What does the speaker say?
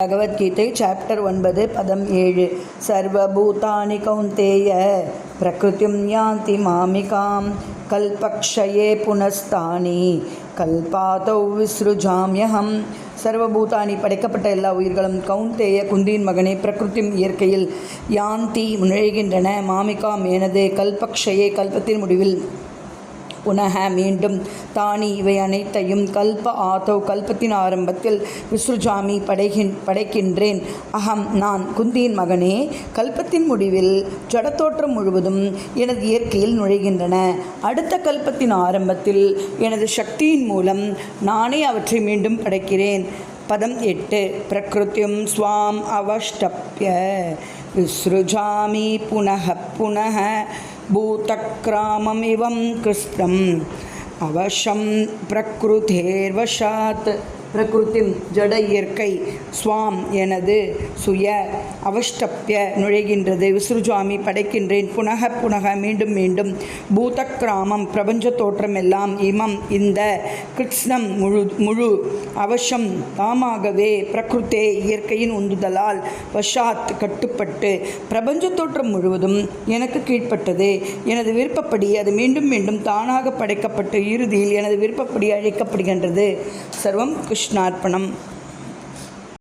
भगवद्गीதை chapter 9 பதம் 7 சர்வபூதானி கௌந்தேய பிரகிருதிம் யாந்தி மாமிகாம் கல்பக்ஷயே புனஸ்தானி கல்பாதௌ விஸ்ருஜாம்யஹம். சர்வபூதானி படைக்கப்பட்ட எல்லா உயிர்களும் கௌந்தேய குந்தியின் மகனே பிரகிருதிம் இயற்கையில் யாந்தி நுழைகின்றன மாமிகாம் எனது கல்பக்ஷயே கல்பத்தின் முடிவில் புனக மீண்டும் தானி இவை அனைத்தையும் கல்ப ஆதௌ கல்பத்தின் ஆரம்பத்தில் விஸ்ருஜாமி படைக்கின்றேன். அகம் நான் குந்தியின் மகனே கல்பத்தின் முடிவில் ஜடத்தோற்றம் முழுவதும் எனது இயற்கையில் நுழைகின்றன. அடுத்த கல்பத்தின் ஆரம்பத்தில் எனது சக்தியின் மூலம் நானே அவற்றை மீண்டும் படைக்கிறேன். பதம் 8 பிரகிருத்திம் ஸ்வாம் அவஷ்டப்ய விஸ்ருஜாமி புனः புனः பூதக்ராமமிவம் கிருஷ்ணம் அவசம் பிரகிருதேர்வசாத். பிரகிருத்திம் ஜட இயற்கை ஸ்வாம் எனது சுய அவஷ்டப்ய நுழைகின்றது விஸ்ருஜாமி படைக்கின்றேன் புனக புனக மீண்டும் மீண்டும் பூதக்கிராமம் பிரபஞ்ச தோற்றம் எல்லாம் இமம் இந்த கிருஷ்ணம் முழு அவசம் தாமாகவே பிரகிருத்தே இயற்கையின் உந்துதலால் வஷாத் கட்டுப்பட்டு பிரபஞ்ச தோற்றம் முழுவதும் எனக்கு கீழ்ப்பட்டது. எனது விருப்பப்படி அது மீண்டும் மீண்டும் தானாக படைக்கப்பட்டு இறுதியில் எனது விருப்பப்படி அழைக்கப்படுகின்றது. சர்வம் கிருஷ்ணார்ப்பணம்.